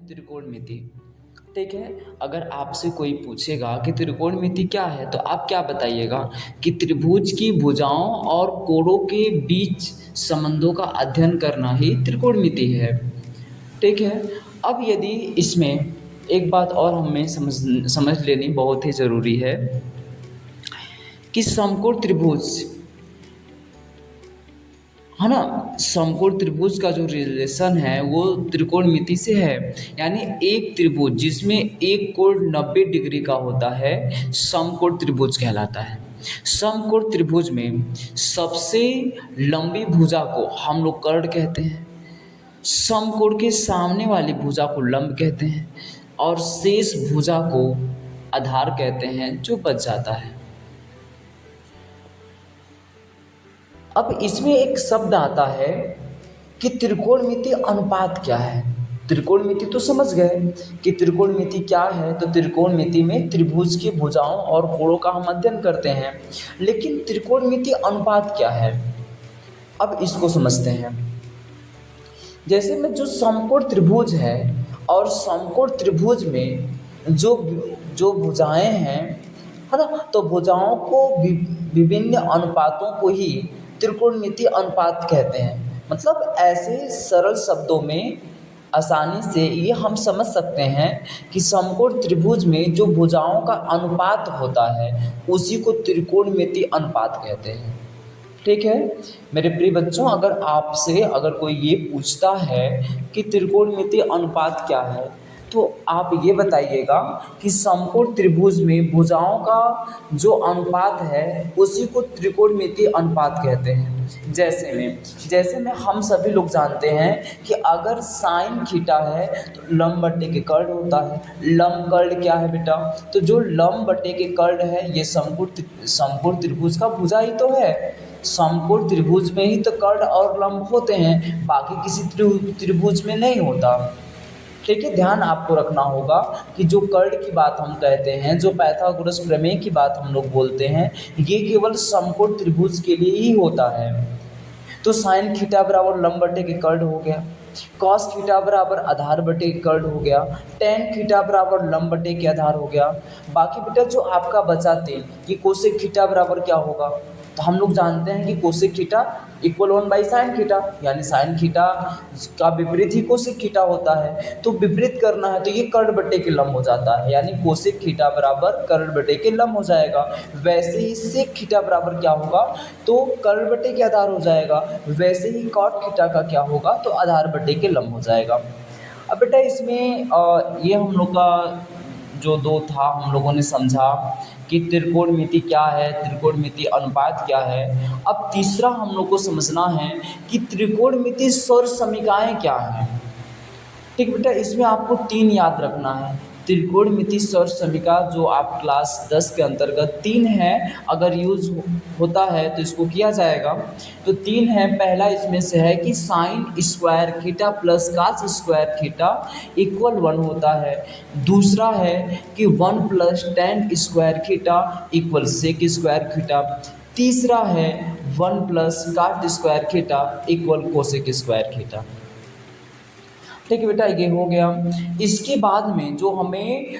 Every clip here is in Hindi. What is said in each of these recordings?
त्रिकोणमिति। ठीक है, अगर आपसे कोई पूछेगा कि त्रिकोणमिति क्या है, तो आप क्या बताइएगा कि त्रिभुज की भुजाओं और कोणों के बीच संबंधों का अध्ययन करना ही त्रिकोणमिति है। ठीक है, अब यदि इसमें एक बात और हमें समझ लेनी बहुत ही ज़रूरी है कि समकोण त्रिभुज है ना, समकोण त्रिभुज का जो रिलेशन है वो त्रिकोणमिति से है। यानी एक त्रिभुज जिसमें एक कोण 90 डिग्री का होता है समकोण त्रिभुज कहलाता है। समकोण त्रिभुज में सबसे लंबी भुजा को हम लोग कर्ण कहते हैं, समकोण के सामने वाली भुजा को लंब कहते हैं और शेष भुजा को आधार कहते हैं जो बच जाता है। अब इसमें एक शब्द आता है कि त्रिकोणमिति अनुपात क्या है। त्रिकोणमिति तो समझ गए कि त्रिकोणमिति क्या है, तो त्रिकोणमिति में त्रिभुज की भुजाओं और कोणों का हम अध्ययन करते हैं, लेकिन त्रिकोणमिति अनुपात क्या है, अब इसको समझते हैं। जैसे में जो समकोण त्रिभुज है और समकोण त्रिभुज में जो जो भुजाएं हैं, है ना, तो भुजाओं को विभिन्न अनुपातों को ही त्रिकोणमिति अनुपात कहते हैं। मतलब ऐसे सरल शब्दों में आसानी से ये हम समझ सकते हैं कि समकोण त्रिभुज में जो भुजाओं का अनुपात होता है उसी को त्रिकोणमिति अनुपात कहते हैं। ठीक है मेरे प्रिय बच्चों, अगर कोई ये पूछता है कि त्रिकोणमिति अनुपात क्या है, तो आप ये बताइएगा कि समकोण त्रिभुज में भुजाओं का जो अनुपात है उसी को त्रिकोणमिति अनुपात कहते हैं। जैसे में हम सभी लोग जानते हैं कि अगर साइन थीटा है तो लंब बटे के कर्ण होता है। लंब कर्ण क्या है बेटा, तो जो लंब बटे के कर्ण है ये समकोण त्रिभुज का भुजा ही तो है। समकोण त्रिभुज में ही तो कर्ण और लंब होते हैं, बाकी किसी त्रिभुज में नहीं होता। ठीक है, ध्यान आपको रखना होगा कि जो कर्ण की बात हम कहते हैं, जो पाइथागोरस प्रमेय की बात हम लोग बोलते हैं, ये केवल समकोण त्रिभुज के लिए ही होता है। तो साइन थीटा बराबर लंब बटे के कर्ण हो गया, कॉस थीटा बराबर आधार बटे के कर्ण हो गया, टेन थीटा बराबर लंब बटे के आधार हो गया। बाकी बेटा जो आपका बचा थे कि कोसेक थीटा बराबर क्या होगा, तो हम लोग जानते हैं कि cosec theta equal 1/sin theta, यानी साइन थीटा का विपरीत ही कोसेक थीटा होता है। तो विपरीत करना है तो ये कर्ण बटे के लंब हो जाता है, यानी कोसेक थीटा बराबर कर्ण बटे के लंब हो जाएगा। वैसे ही सेक थीटा बराबर क्या होगा, तो कर्ण बटे के आधार हो जाएगा। वैसे ही कॉट थीटा का क्या होगा, तो आधार बटे के लंब हो जाएगा। अब बेटा इसमें ये हम लोग का जो दो था हम लोगों ने समझा कि त्रिकोणमिति क्या है, त्रिकोणमिति अनुपात क्या है। अब तीसरा हम लोग को समझना है कि त्रिकोणमिति सौर समीकरण क्या है। ठीक बेटा, इसमें आपको 3 याद रखना है। त्रिकोणमिति सौर समीकरण जो आप क्लास 10 के अंतर्गत 3 है, अगर यूज होता है तो इसको किया जाएगा। तो 3 है, पहला इसमें से है कि sine square theta plus cos square theta equal 1 होता है। दूसरा है कि 1 plus tan square theta equal sec square theta. तीसरा है 1 plus cot square theta equal cosec square theta. ठीक है बेटा, ये हो गया। इसके बाद में जो हमें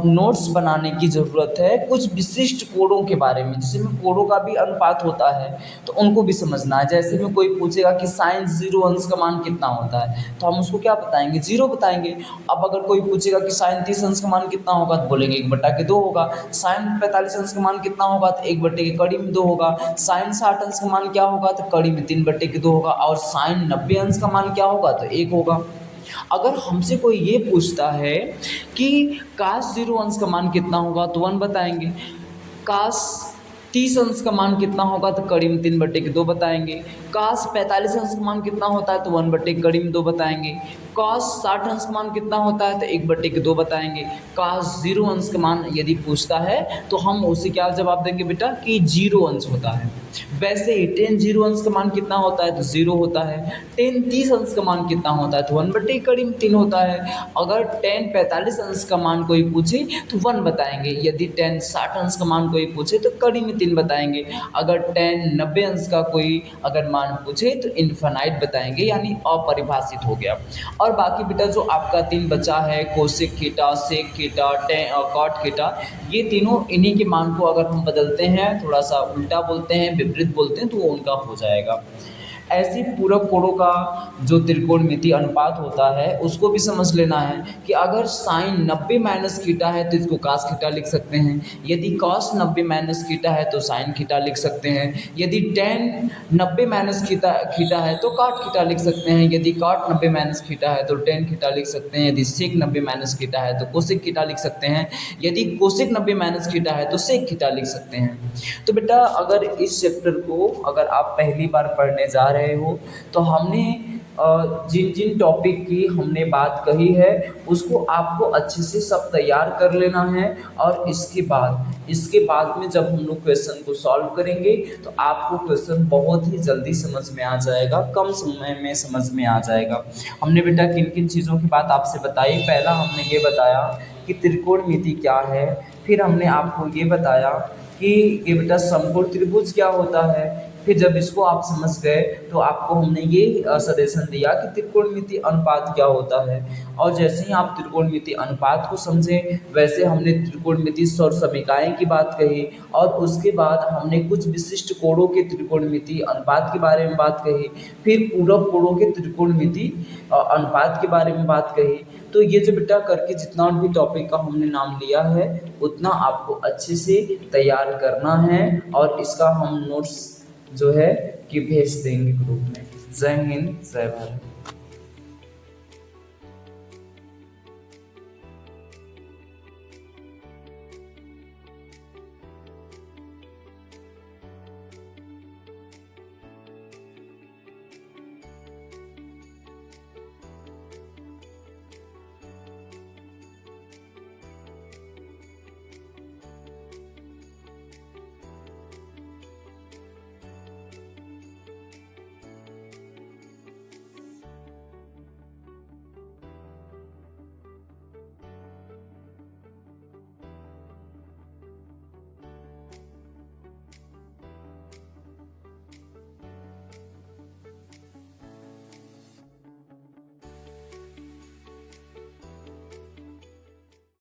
नोट्स बनाने की ज़रूरत है कुछ विशिष्ट कोणों के बारे में, जिसमें कोणों का भी अनुपात होता है तो उनको भी समझना है। जैसे में कोई पूछेगा कि साइन 0 अंश का मान कितना होता है, तो हम उसको क्या बताएंगे, 0 बताएंगे। अब अगर कोई पूछेगा कि साइन 30 अंश का मान कितना होगा, तो बोलेंगे 1/2 होगा। साइन 45 अंश का मान कितना होगा, तो 1/2 होगा। साइन 60 अंश का मान क्या होगा, तो कड़ी में 3/2 होगा। और साइन 90 अंश का मान क्या होगा, तो 1 होगा। अगर हमसे कोई ये पूछता है कि काश 0 अंश का मान कितना होगा, तो 1 बताएंगे। काश 30 अंश का मान कितना होगा, तो कड़ी में 3/2 बताएंगे। काश 45 अंश का मान कितना होता है, तो 1/2 बताएंगे। काश 60 अंश का मान कितना होता है, तो 1/2 बताएंगे। काश 0 अंश का मान यदि पूछता है तो हम उसे क्या जवाब देंगे बेटा कि 0 अंश होता है। वैसे ही 10 0 अंश का मान कितना होता है, तो 0 होता है। 10 30 अंश का मान कितना होता है, तो 1/3 होता है। अगर 10 45 अंश का मान कोई पूछे तो 1 बताएंगे। यदि 10 60 अंश का मान कोई पूछे तो कड़ी में 3 बताएंगे। अगर 10 90 अंश का कोई अगर मान पूछे तो इनफाइनाइट बताएंगे, यानी अपरिभाषित हो गया। और और बाकी बेटा जो आपका 3 बचा है cosec theta, sec theta, cot theta, ये तीनों इन्हीं के मान को अगर हम बदलते हैं, थोड़ा सा उल्टा बोलते हैं, विपरीत बोलते हैं, तो वो उनका हो जाएगा। ऐसे पूरक कोणों का जो त्रिकोणमितीय अनुपात होता है उसको भी समझ लेना है कि अगर साइन 90 माइनस थीटा है तो इसको कास थीटा लिख सकते हैं, यदि कॉस 90 माइनस थीटा है तो साइन थीटा लिख सकते हैं, यदि टेन 90 माइनस थीटा है तो कॉट थीटा लिख सकते हैं, यदि कॉट 90 माइनस थीटा है तो टेन थीटा लिख सकते हैं, यदि सेक 90 माइनस थीटा है तो कोसेक थीटा लिख सकते हैं, यदि कोसेक 90 माइनस थीटा है तो सेक थीटा लिख सकते हैं। तो बेटा अगर इस चैप्टर को अगर आप पहली बार पढ़ने जा रहे हो तो हमने जिन जिन टॉपिक की हमने बात कही है उसको आपको अच्छे से सब तैयार कर लेना है, और इसके बाद में जब हम लोग क्वेश्चन को सॉल्व करेंगे तो आपको क्वेश्चन बहुत ही जल्दी समझ में आ जाएगा, कम समय में समझ में आ जाएगा। हमने बेटा किन किन चीज़ों की बात आपसे बताई, पहला हमने ये बताया कि त्रिकोणमिति क्या है, फिर हमने आपको ये बताया कि ये बेटा समकोण त्रिभुज क्या होता है, फिर जब इसको आप समझ गए तो आपको हमने ये सजेशन दिया कि त्रिकोणमितीय अनुपात क्या होता है, और जैसे ही आप त्रिकोणमितीय अनुपात को समझें वैसे हमने त्रिकोणमितीय सौर समीकरण की बात कही, और उसके बाद हमने कुछ विशिष्ट कोणों के त्रिकोणमितीय अनुपात के बारे में बात कही, फिर पूरक कोणों के त्रिकोणमितीय अनुपात के बारे में बात कही। तो ये जो बेटा करके जितना भी टॉपिक का हमने नाम लिया है उतना आपको अच्छे से तैयार करना है, और इसका हम नोट्स जो है कि भेज देंगे ग्रुप में। जय हिंद, जय भारत।